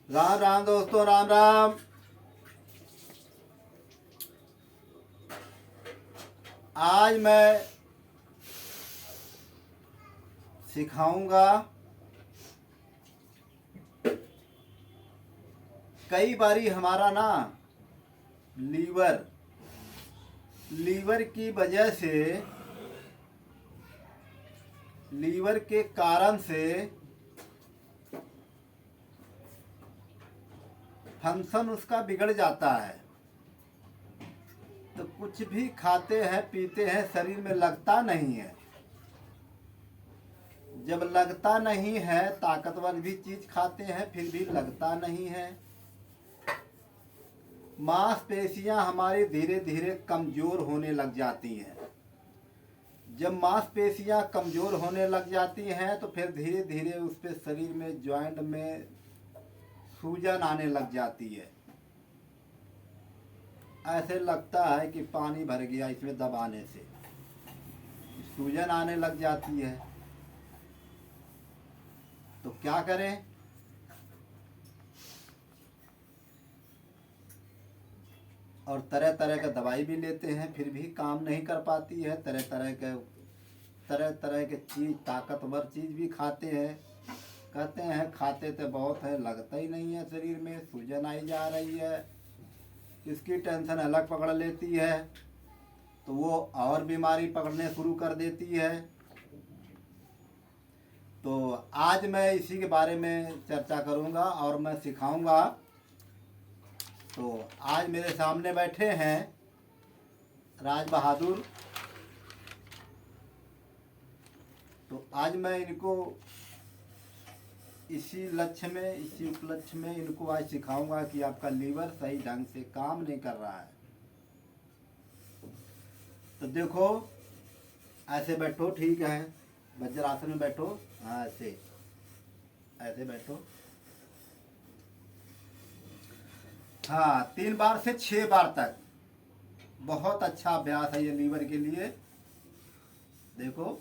राम राम दोस्तों, राम राम। आज मैं सिखाऊंगा कई बारी हमारा ना लीवर की वजह से, लीवर के कारण से फंक्शन उसका बिगड़ जाता है। तो कुछ भी खाते हैं पीते हैं, शरीर में लगता नहीं है। जब लगता नहीं है, ताकतवर भी चीज खाते हैं फिर भी लगता नहीं है। मांसपेशियां हमारी धीरे धीरे कमजोर होने लग जाती हैं। जब मांसपेशियां कमजोर होने लग जाती हैं तो फिर धीरे धीरे उस पे शरीर में, जॉइंट में सूजन आने लग जाती है। ऐसे लगता है कि पानी भर गया इसमें दबाने से, सूजन आने लग जाती है। तो क्या करें? और तरह तरह का दवाई भी लेते हैं फिर भी काम नहीं कर पाती है। तरह तरह के चीज़, ताकतवर चीज़ भी खाते हैं। कहते हैं खाते तो बहुत है, लगता ही नहीं है शरीर में, सूजन आई जा रही है। इसकी टेंशन अलग पकड़ लेती है तो वो और बीमारी पकड़ने शुरू कर देती है। तो आज मैं इसी के बारे में चर्चा करूंगा और मैं सिखाऊंगा। तो आज मेरे सामने बैठे हैं राज बहादुर। तो आज मैं इनको इसी उपलक्ष्य में इनको आज सिखाऊंगा कि आपका लीवर सही ढंग से काम नहीं कर रहा है। तो देखो, ऐसे बैठो, ठीक है, वज्रासन में बैठो। हाँ, ऐसे बैठो। हाँ, 3 बार से 6 बार तक बहुत अच्छा अभ्यास है ये लीवर के लिए। देखो,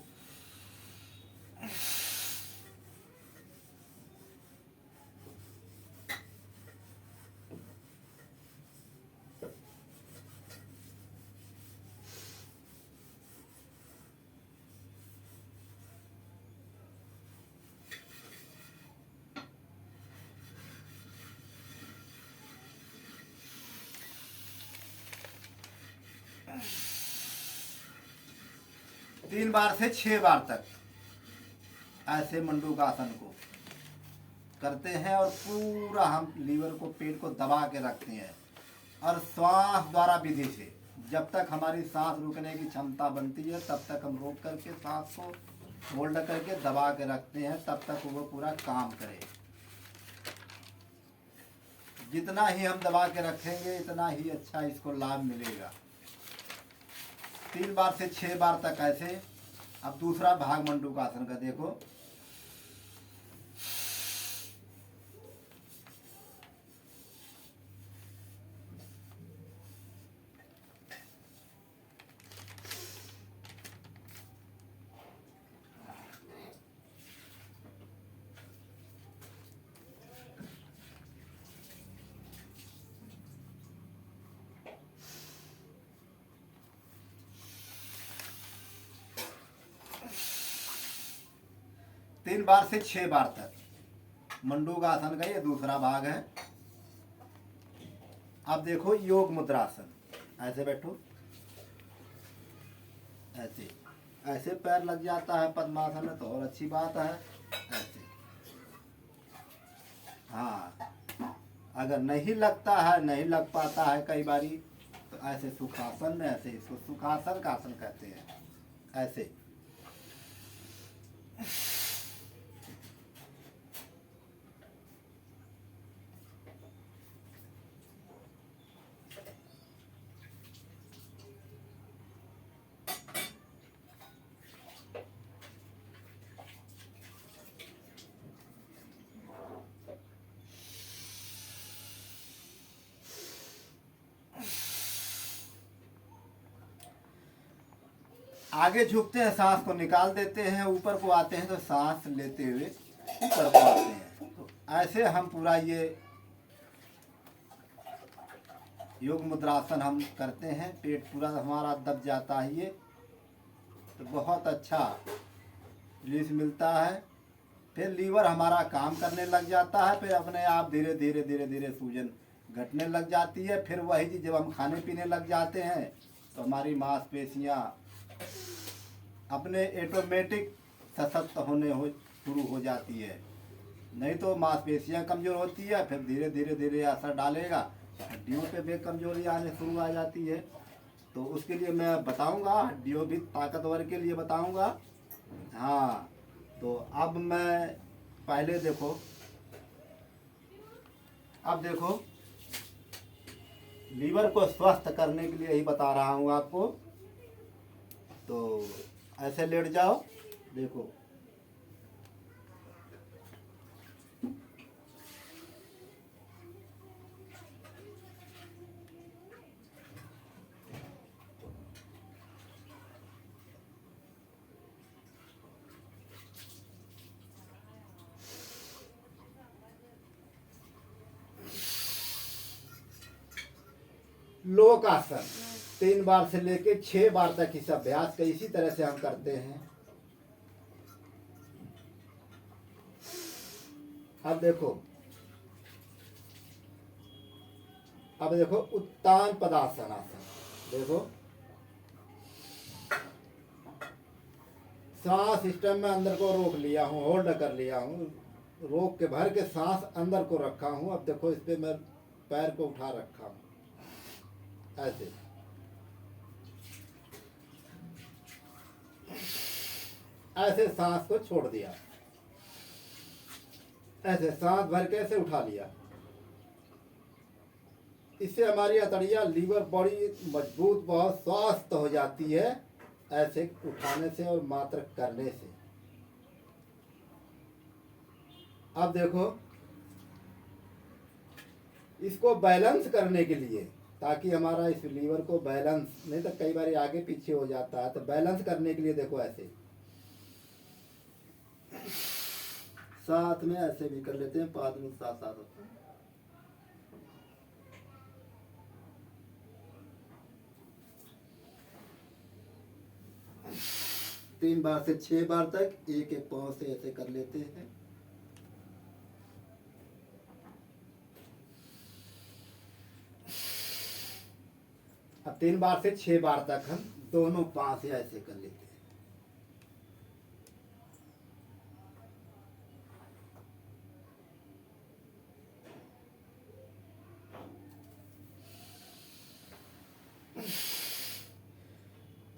तीन बार से 6 बार तक ऐसे मंडूकासन को करते हैं और पूरा हम लीवर को, पेट को दबा के रखते हैं। और श्वास द्वारा विधि से जब तक हमारी सांस रुकने की क्षमता बनती है तब तक हम रोक करके सांस को होल्ड करके दबा के रखते हैं, तब तक वो पूरा काम करे। जितना ही हम दबा के रखेंगे इतना ही अच्छा इसको लाभ मिलेगा। 3 बार से 6 बार तक ऐसे। अब दूसरा भाग मंडूकासन का देखो। तीन बार से 6 बार तक मंडूकासन का ये दूसरा भाग है। अब देखो योग मुद्रासन। ऐसे बैठो, ऐसे ऐसे पैर लग जाता है पद्मासन में तो और अच्छी बात है। ऐसे, हाँ, अगर नहीं लगता है, नहीं लग पाता है कई बारी, तो ऐसे सुखासन में, ऐसे इसको सुखासन का आसन कहते हैं। ऐसे आगे झुकते हैं, सांस को निकाल देते हैं, ऊपर को आते हैं तो सांस लेते हुए ऊपर को आते हैं। तो ऐसे हम पूरा ये योग मुद्रासन हम करते हैं, पेट पूरा हमारा दब जाता है, ये तो बहुत अच्छा रिलीज मिलता है। फिर लीवर हमारा काम करने लग जाता है, फिर अपने आप धीरे धीरे धीरे धीरे सूजन घटने लग जाती है। फिर वही चीज़ जब हम खाने पीने लग जाते हैं तो हमारी मांसपेशियाँ अपने ऑटोमेटिक सशक्त होने शुरू हो जाती है। नहीं तो मांसपेशियाँ कमज़ोर होती है, फिर धीरे धीरे धीरे असर डालेगा, हड्डियों पे भी कमजोरी आने शुरू आ जाती है। तो उसके लिए मैं बताऊंगा, हड्डियों भी ताकतवर के लिए बताऊंगा। हाँ, तो अब मैं पहले देखो, अब देखो लीवर को स्वस्थ करने के लिए ही बता रहा हूँ आपको। तो ऐसे लेट जाओ, देखो लोक आसन 3 बार से लेके 6 बार तक इस अभ्यास का इसी तरह से हम करते हैं। अब देखो, उत्तान पदासन आसन। देखो सांस सिस्टम में अंदर को रोक लिया हूँ, होल्ड कर लिया हूँ, रोक के भर के सांस अंदर को रखा हूँ। अब देखो इस पे मैं पैर को उठा रखा हूँ, ऐसे ऐसे सांस को छोड़ दिया, ऐसे सांस भर के ऐसे उठा लिया। इससे हमारी अतड़िया लीवर बड़ी मजबूत, बहुत स्वस्थ हो जाती है, ऐसे उठाने से और मात्र करने से। अब देखो इसको बैलेंस करने के लिए, ताकि हमारा इस लीवर को बैलेंस, नहीं तो कई बार आगे पीछे हो जाता है, तो बैलेंस करने के लिए देखो ऐसे साथ में ऐसे भी कर लेते हैं, 5 मिनट साथ साथ होते हैं। तीन बार से 6 बार तक एक एक पाँव से ऐसे कर लेते हैं। अब 3 बार से 6 बार तक हम दोनों पाँव से ऐसे कर लेते हैं।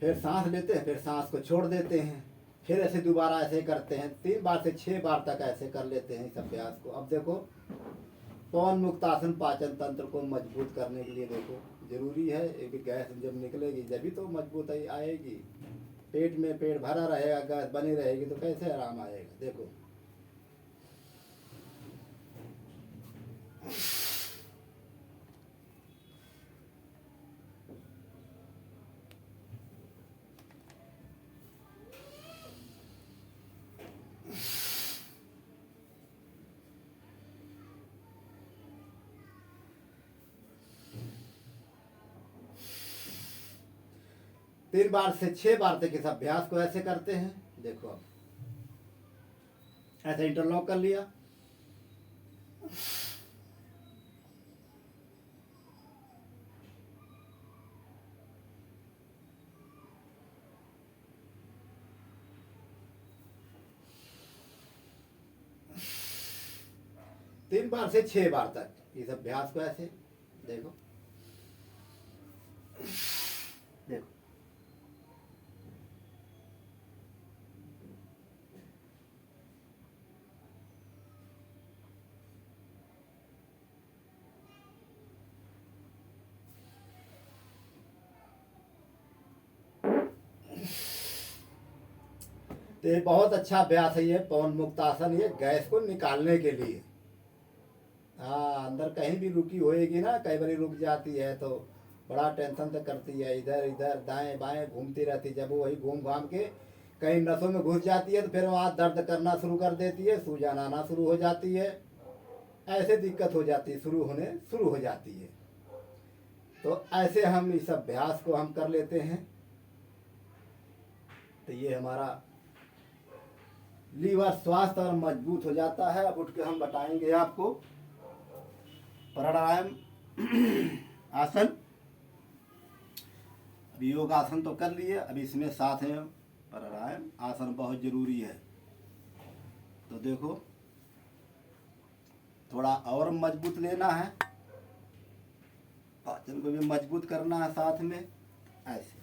फिर सांस लेते हैं, फिर सांस को छोड़ देते हैं, फिर ऐसे दोबारा ऐसे करते हैं। 3 बार से 6 बार तक ऐसे कर लेते हैं इस अभ्यास को। अब देखो पवन मुक्तासन पाचन तंत्र को मजबूत करने के लिए देखो जरूरी है, एक गैस जब निकलेगी जब तो मजबूत आएगी। पेट में पेट भरा रहेगा, गैस बनी रहेगी तो कैसे आराम आएगा। देखो तीन बार से 6 बार तक इस अभ्यास को ऐसे करते हैं। देखो अब ऐसे इंटरलॉक कर लिया, तीन बार से 6 बार तक इस अभ्यास को ऐसे देखो। देखो तो ये बहुत अच्छा अभ्यास है, ये पवन मुक्तासन, ये गैस को निकालने के लिए। हाँ, अंदर कहीं भी रुकी होएगी ना, कई बार रुक जाती है तो बड़ा टेंशन तो करती है, इधर इधर दाएं बाएं घूमती रहती। जब वो वही घूम घाम के कहीं नसों में घुस जाती है तो फिर वहाँ दर्द करना शुरू कर देती है, सूजन आना शुरू हो जाती है, ऐसे दिक्कत हो जाती है, शुरू हो जाती है। तो ऐसे हम इस अभ्यास को हम कर लेते हैं। तो ये हमारा लीवर स्वास्थ्य और मजबूत हो जाता है। अब उठ के हम बताएंगे आपको प्राणायाम आसन। अभी योगासन तो कर लिए, अभी इसमें साथ में प्राणायाम आसन बहुत जरूरी है। तो देखो थोड़ा और मजबूत लेना है, पाचन को भी मजबूत करना है साथ में। ऐसे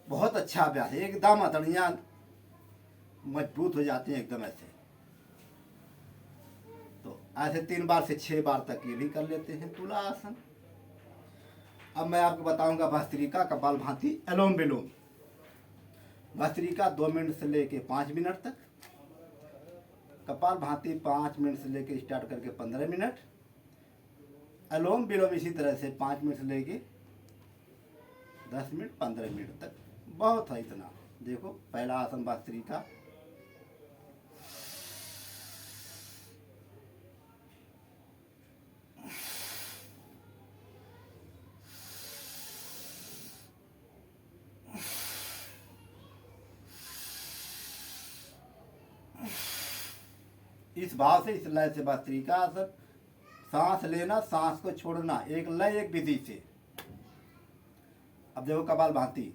बहुत अच्छा अभ्यास है, एकदम हथेलियां मजबूत हो जाती हैं एकदम ऐसे। तो ऐसे 3 बार से 6 बार तक ये भी कर लेते हैं तुला आसन। अब मैं आपको बताऊंगा भस्त्रिका, कपालभाति, अनुलोम विलोम। भस्त्रिका 2 मिनट से लेके 5 मिनट तक, कपालभाति 5 मिनट से लेके स्टार्ट करके 15 मिनट, अनुलोम विलोम इसी तरह से 5 मिनट से लेके 10 मिनट 15 मिनट तक। बहुत है इतना। देखो पहला आसन भस्त्रिका, इस भाव से, इस लय से भस्त्रिका आसन। सांस लेना, सांस को छोड़ना, एक लय एक विधि से। अब देखो कपालभाति,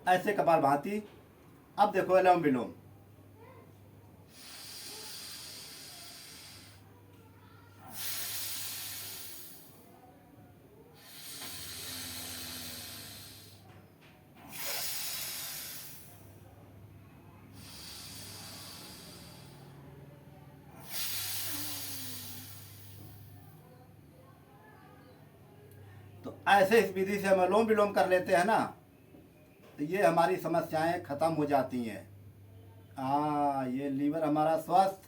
ऐसे कपालभाति। अब देखो अनुलोम विलोम, तो ऐसे इस विधि से हम अनुलोम विलोम कर लेते हैं ना, तो ये हमारी समस्याएं खत्म हो जाती हैं। ये लीवर हमारा स्वस्थ,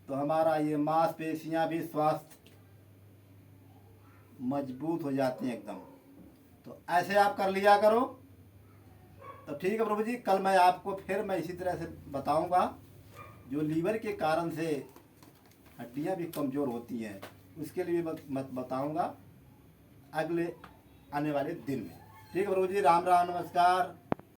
तो हमारा ये मांसपेशियां भी स्वस्थ मजबूत हो जाती हैं एकदम। तो ऐसे आप कर लिया करो। तो ठीक है प्रभु जी, कल मैं आपको फिर मैं इसी तरह से बताऊंगा जो लीवर के कारण से हड्डियां भी कमज़ोर होती हैं, उसके लिए मैं बताऊंगा अगले आने वाले दिन में। ठीक है प्रभु जी, राम राम, नमस्कार।